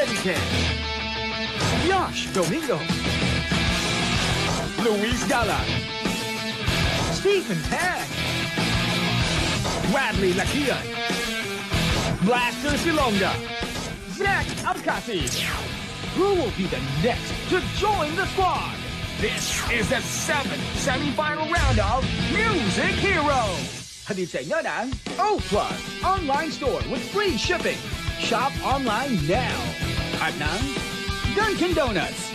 Enriquez, Josh Domingo, Luis Gala, Stephen Tang, Bradley Lakia, Blaster Silonga, Zach Alcati. Who will be the next to join the squad? This is the 7th semi-final round of Music Hero. Hatid sa inyo ng O Plus online store with free shipping. Shop online now. At ng Dunkin' Donuts.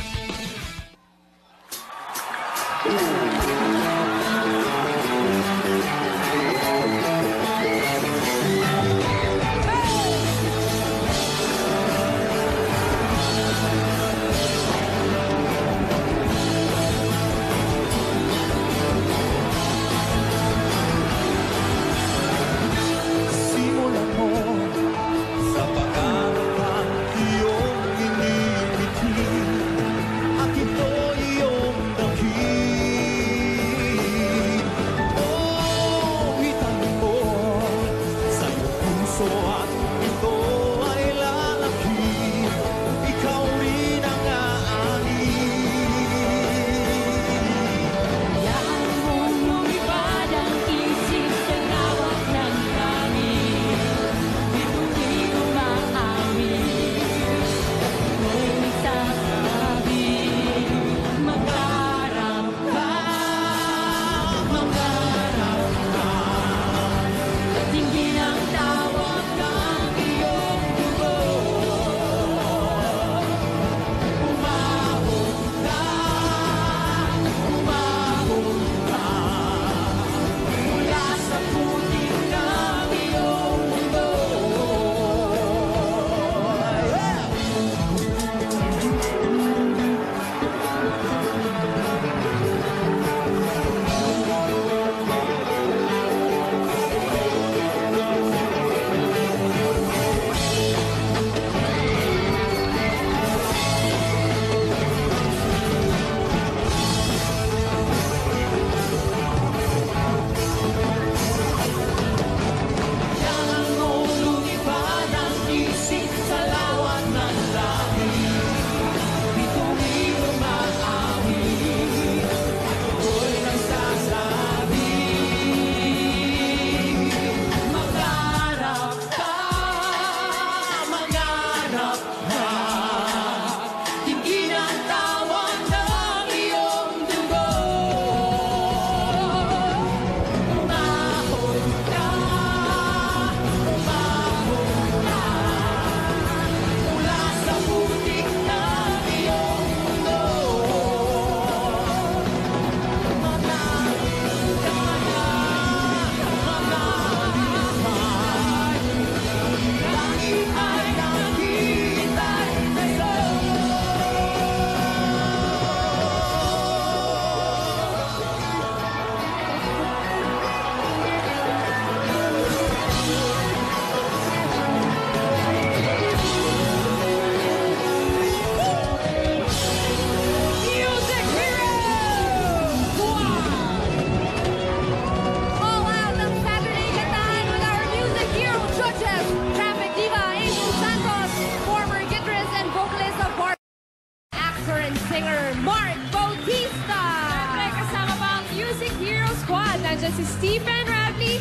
Nandiyan si Stephen Radley,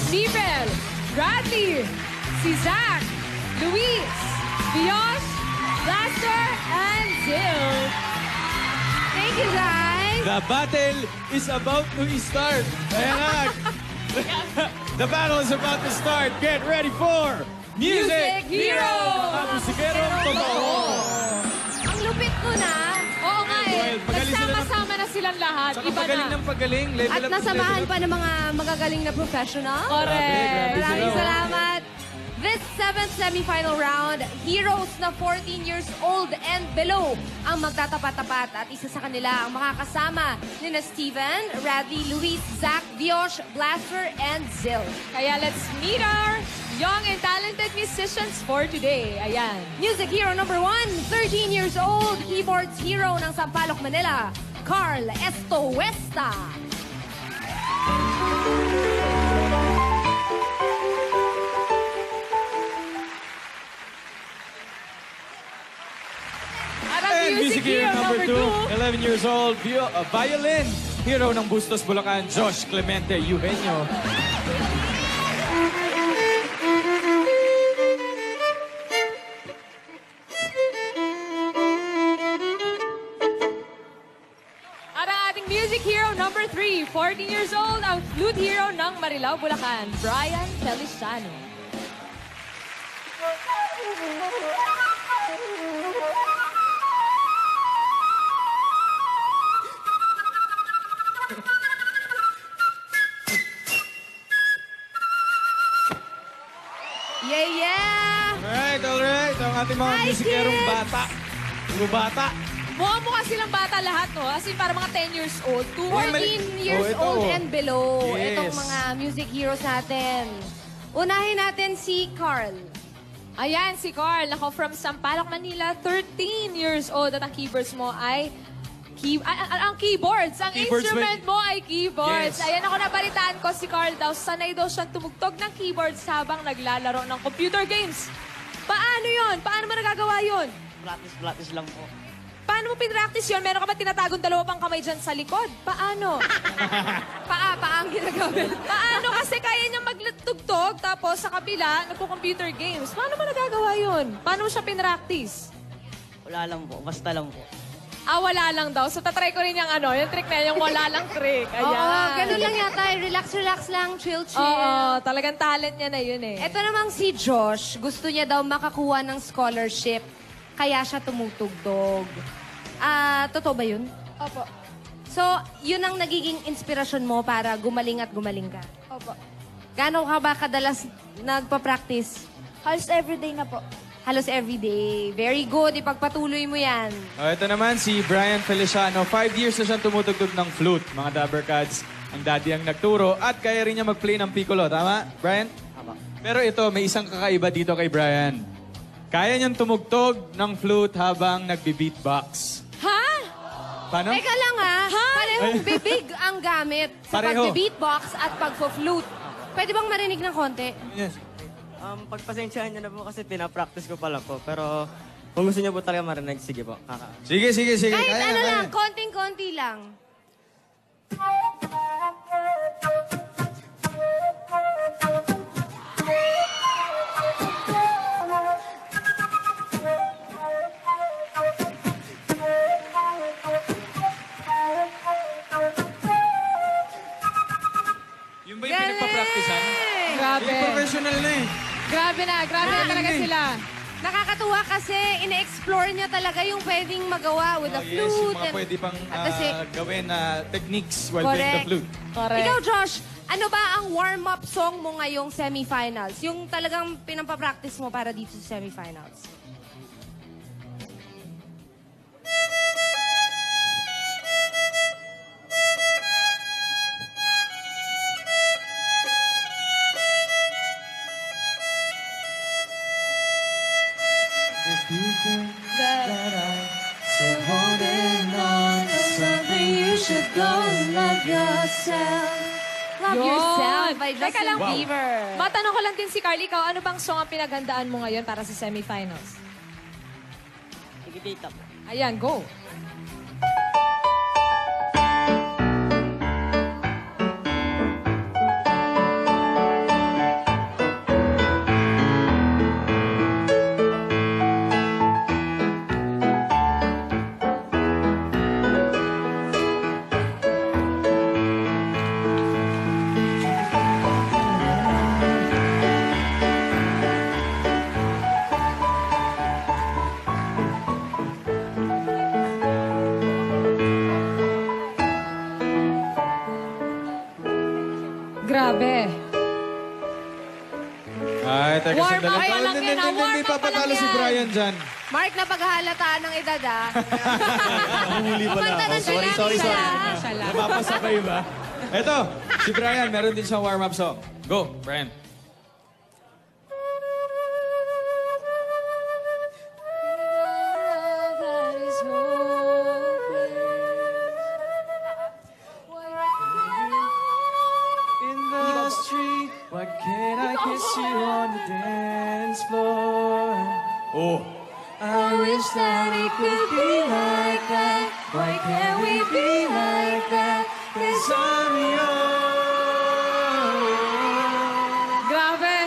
Stephen Radley, si Zach, Luis, Josh, Blaster, and Zil. Thank you, guys. The battle is about to start. Ayan na. The battle is about to start. Get ready for Music Hero! Ang musikerong totoo. Ang lupit ko na. Oo nga eh. Nagsama-sama na silang lahat. Saka Iba pagaling na. ng pagaling. Level At up, nasamahan level up. pa ng mga magagaling na professional. Correct. Maraming salamat. This 7th semifinal round, heroes na 14 years old and below ang magtatapat-tapat at isa sa kanila ang makakasama ni na Steven, Radley, Luis, Zach, Viosh, Blaster, and Zil. Kaya let's meet our young and talented musicians for today. Ayan. Music hero number 1, 13 years old, keyboards hero ng Sampaloc, Manila, Carl Estohuesta. 11 years old, violin hero ng Bustos, Bulacan, Josh Clemente Eugenio. At ang ating music hero number 3, 14 years old, ang flute hero ng Marilao, Bulacan, Brian Feliciano. Yeah, yeah! Alright. Ang ating mga Hi, musikerong kids! bata. Puro bata. Mukha silang bata lahat, no? As in, para mga 10 years old. 14 years ito. old and below. Yes. Itong mga music heroes natin. Unahin natin si Carl. Ayan, si Carl. Ako from Sampaloc, Manila. 13 years old. At ang keyboards mo ay... ang keyboards. Ang Keyboards instrument mo ay keyboards. Yes. Ayan, ako nabalitaan ko si Carl daw. Sanay daw siyang tumugtog ng keyboards habang naglalaro ng computer games. Paano yon? Paano mo nagagawa yon? Practice lang po. Paano mo pinractice yun? Meron ka ba tinatagong dalawa pang kamay dyan sa likod? Paano? Paa ang ginagamit. Paano? Kasi kaya niya magtugtog tapos sa kabila, nagko-computer games. Paano mo nagagawa yun? Paano mo siya pinractice? Wala lang po. Basta lang po. Wala lang daw. So, tatry ko rin yung yung trick na yung wala lang trick. Ayan. Oo, ganun lang yata. Relax lang, chill. Oo, talagang talent niya na yun eh. Ito namang si Josh, gusto niya daw makakuha ng scholarship. Kaya siya tumutugtog. Totoo ba yun? Opo. So, yun ang nagiging inspirasyon mo para gumaling at gumaling ka. Opo. Gano'n ka ba kadalas nagpa-practice? Halos everyday na po. Halos everyday. Very good. Ipagpatuloy mo yan. Ito naman si Brian Feliciano. 5 years na siyang tumutugtog ng flute. Mga Dabbercats, ang daddy ang nagturo. At kaya rin niya mag-play ng piccolo. Tama, Brian? Tama. Pero ito, may isang kakaiba dito kay Brian. Kaya niyang tumugtog ng flute habang nagbi-beatbox. Ha? Paano? Teka lang Parehong bibig ang gamit sa Pareho. pag-beatbox at pag-flute. Pwede bang marinig ng konti? Yes. Pagpasensyahan niyo na po kasi pinapractice ko pa lang po. Pero kung gusto niyo po talaga marinig, sige po. Sige. Kahit Kaya ano na, lang, kaya. konting-konti lang. Yung ba yung pinagpa-practicean? Grabe. Yung professional na eh. Grabe na talaga sila. Nakakatuwa kasi ine-explore niya talaga yung pwedeng magawa with the Yes, yung flute. mga pwede pang at the gawin na techniques while playing the Correct. flute. Correct. Ikaw, Josh, ano ba ang warm-up song mo ngayong semifinals? Yung talagang pinampapractice mo para dito sa semifinals? Love Yun. Yourself by Teka Justin lang. Bieber. Matanong ko lang din si Carly, ikaw, ano bang song ang pinaghandaan mo ngayon para sa semifinals? Tigitita po. Ayan, go. Grabe. Ay, teka, Warm sandali. up pa lang yan, ah. Warm Hindi up pa papatalo lang si yan. Brian dyan. Mark, napaghahalataan ng edad, ah. Huli Kumanta ng sorry. Siya lang. Napapasabay ba? Eto, si Brian, meron din siyang warm-up song. Go, Brian. In the street, why can't I kiss you on the dance floor? Oh. I wish that it could be like that. Why can't we be like that? 'Cause I'm yours. Grabe.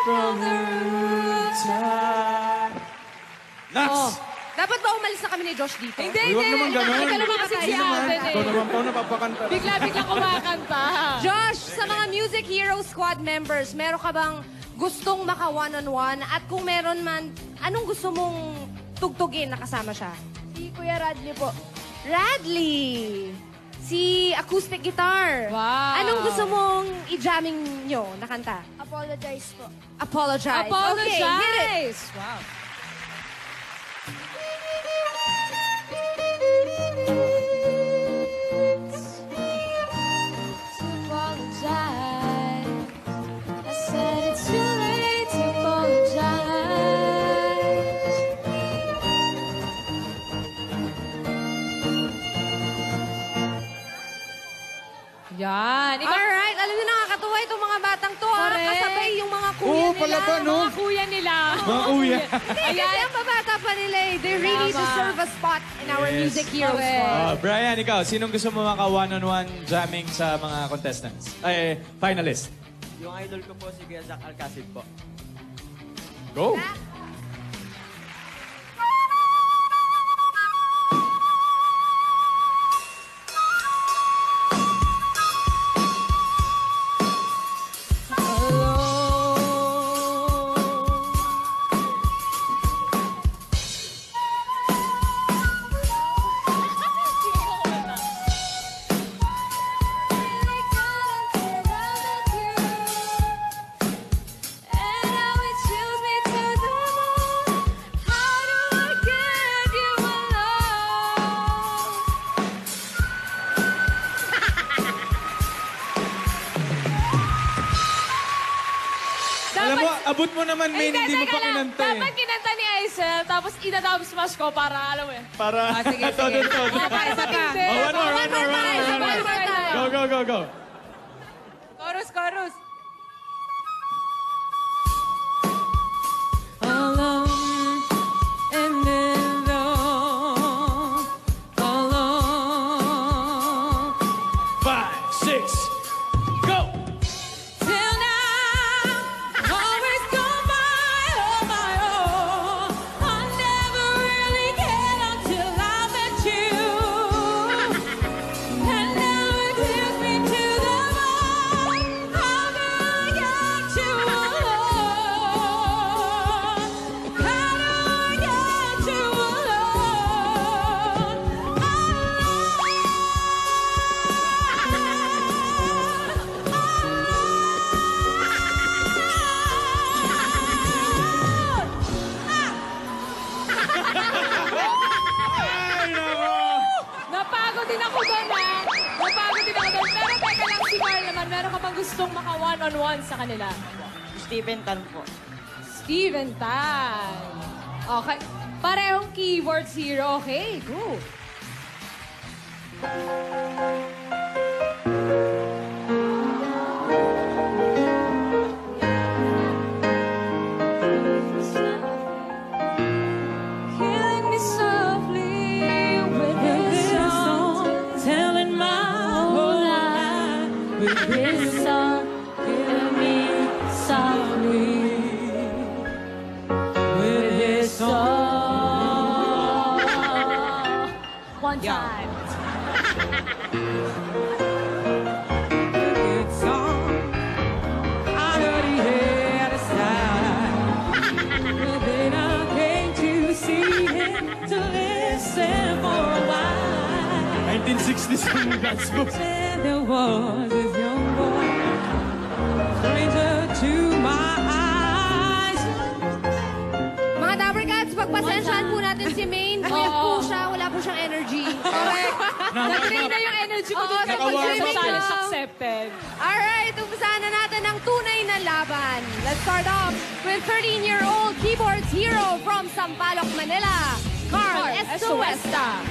From the rooftop. Next! Dapat ba umalis na kami ni Josh dito? Hindi, Huwag naman ganun. Ikaw naman kasi si Alden Ito eh. naman po napapakanta. Bigla-bigla kumakanta. Josh, sa mga Music Hero Squad members, meron ka bang gustong maka one-on-one? At kung meron man, anong gusto mong tugtugin na kasama siya? Si Kuya Radley po. Radley! Si acoustic guitar. Wow. Anong gusto mong i-jamming nyo na kanta? Apologize po. Apologize. Apologize. Okay, hit it. Wow. Apologize. I said it's too late to apologize. Yan. Alright, alam niyo nakakatuwa itong mga batang to. Correct. Kasabay yung mga kuya Oo, nila. pala ba, no? Mga kuya nila. Mga kuya. Hindi, kasi ang babata pa nila eh. They really Tama. deserve a spot in our Yes. Music Hero Correct. Squad. Brian, ikaw, sinong gusto mo maka one-on-one jamming sa mga contestants? Ay, finalist. Yung idol ko po si Kuya Zach Alcacid po. Go! Alam mo, abot mo naman, Main, hindi mo pa kinanta eh. Dapat kinanta ni Aisel, tapos ina-dub smash ko para, alam mo eh. Para, sige, sige. todo. Isa pa. Oh, one more time. Go. Chorus. Alone and alone. 5, 6, go! Till now, always gone by on my own. I never really cared until I met you. And now it hits me to the bone. How do I get you alone? How do I get you Ay, nako! Napagod din ako doon, ha? Napagod din ako doon. Pero teka lang, si Carl naman, meron ka bang gustong maka one-on-one sa kanila? Steven Tan po. Steven Tan. Okay. Parehong keyboard zero. Okay, go. Killing me softly with this song, telling my whole life with this song, killing me softly with this song. One time. Good song. I already had a side. But then I came to see him to listen for a while. 1960s yung dance moves. And there was this young boy, stranger to my eyes. Mga Dabber Cats, pagpasensyahan po natin si Main. Puyat po siya, wala po siyang energy. Correct. Nag-drain na yung energy ko dun Oo, sa nakawarm pag-sa up challenge siya. accepted. Alright, umpisahan na natin ang tunay na laban. Let's start off with 13-year-old keyboards hero from Sampaloc, Manila, Carl Estuesta.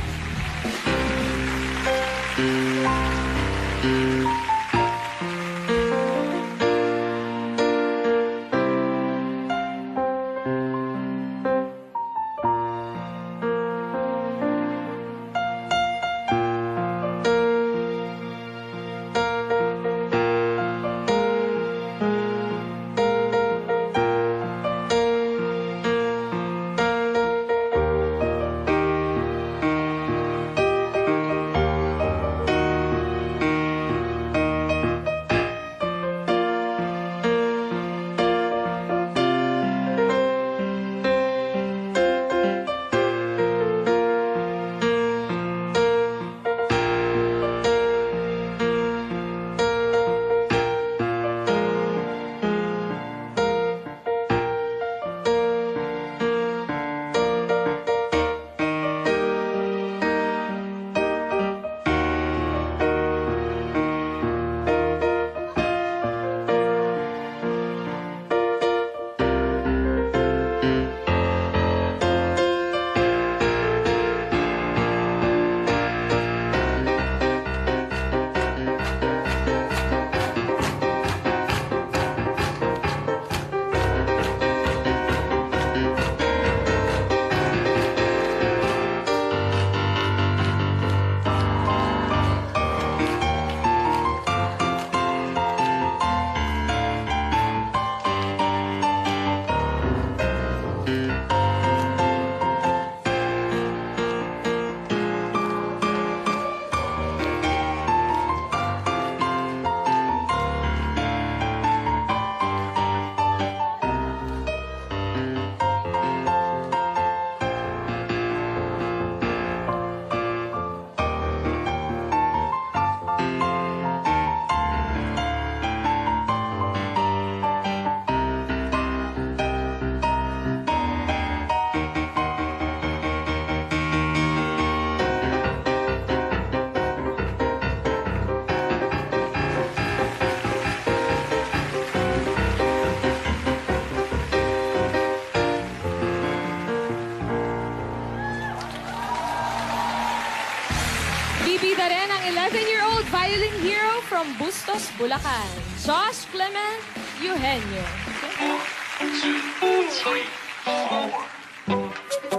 Bibida rin ang 11-year-old violin hero from Bustos, Bulacan, Josh Clement Eugenio. 1, 2, 3, 4.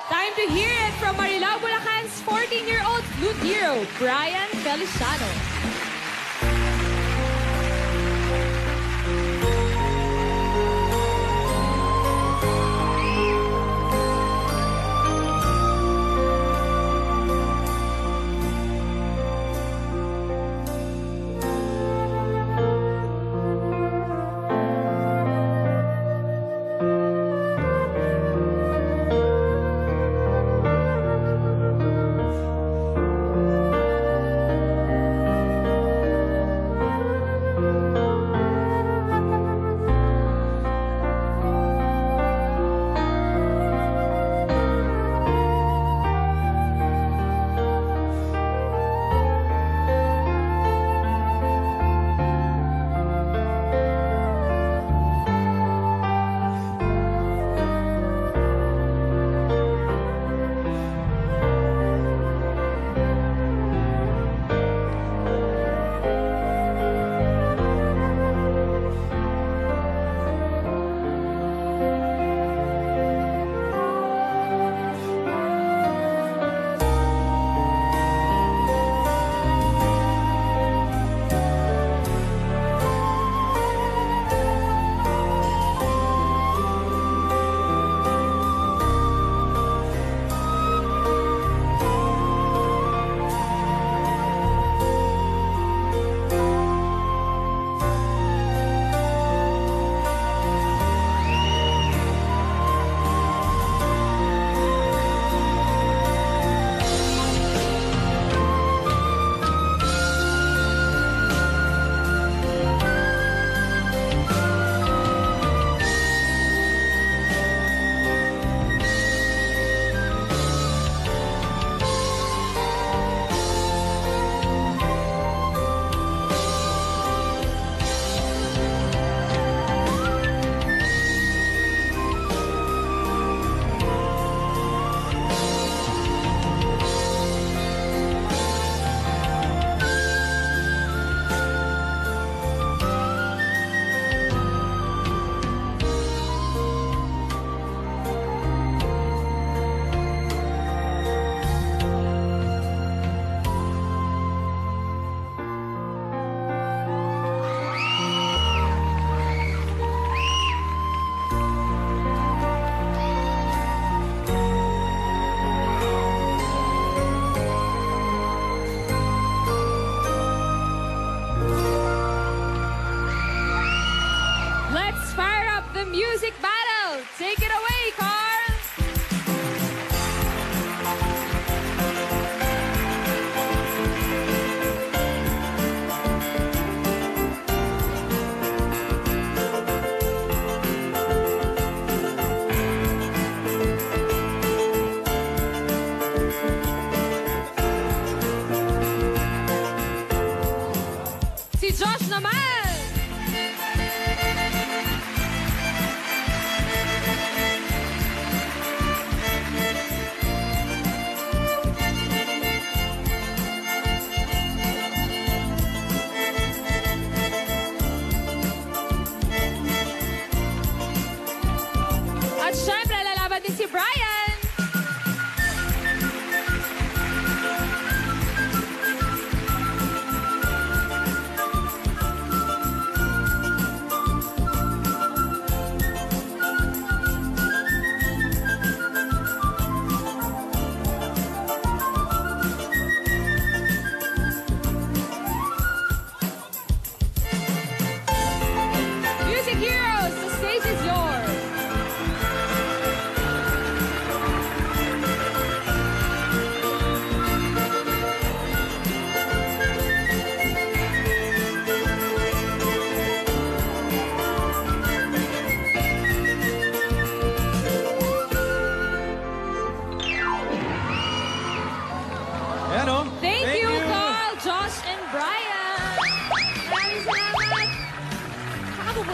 Time to hear it from Marilao, Bulacan's 14-year-old flute hero, Brian Feliciano.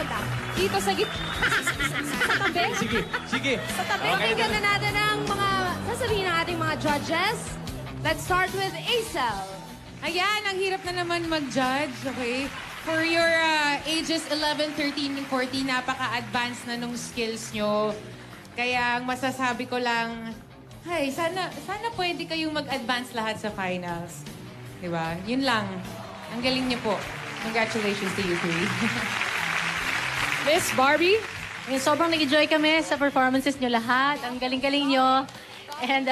pupunta? Dito sa sa tabi? Sige. Sa tabi. Pakinggan na natin ang mga sasabihin ng ating mga judges. Let's start with Acel. Ayan, ang hirap na naman mag-judge, okay? For your ages 11, 13, and 14, napaka-advanced na nung skills nyo. Kaya ang masasabi ko lang, ay, sana pwede kayong mag-advance lahat sa finals. Diba? Yun lang. Ang galing niyo po. Congratulations to you three. Miss Barbie, sobrang nag-enjoy kami sa performances nyo lahat. Ang galing-galing nyo. And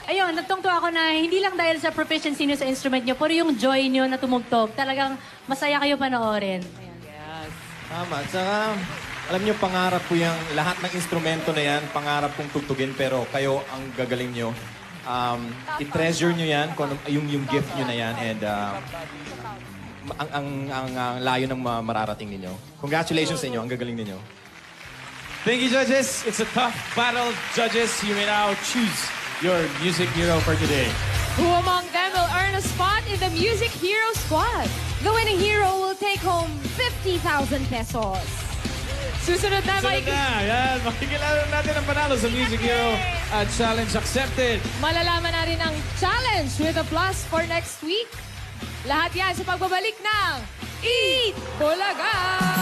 ayun, natungto ako na hindi lang dahil sa proficiency nyo sa instrument nyo, pero yung joy nyo na tumugtog. Talagang masaya kayo panoorin. Yes. Tama. At saka, alam niyo, pangarap ko yung lahat ng instrumento na yan, pangarap kong tugtugin, pero kayo ang gagaling nyo. I-treasure nyo yan, kung yung gift nyo na yan, and ang layo ng mararating ninyo. Congratulations sa inyo, ang gagaling ninyo. Thank you, judges. It's a tough battle. Judges, you may now choose your music hero for today. Who among them will earn a spot in the Music Hero Squad? The winning hero will take home 50,000 pesos. Susunod na, Sunod na, yan. Makikilala natin ang panalo sa Music Hero Challenge Accepted. malalaman na rin ang challenge with a plus for next week. Lahat yan sa pagbabalik ng Eat Bulaga!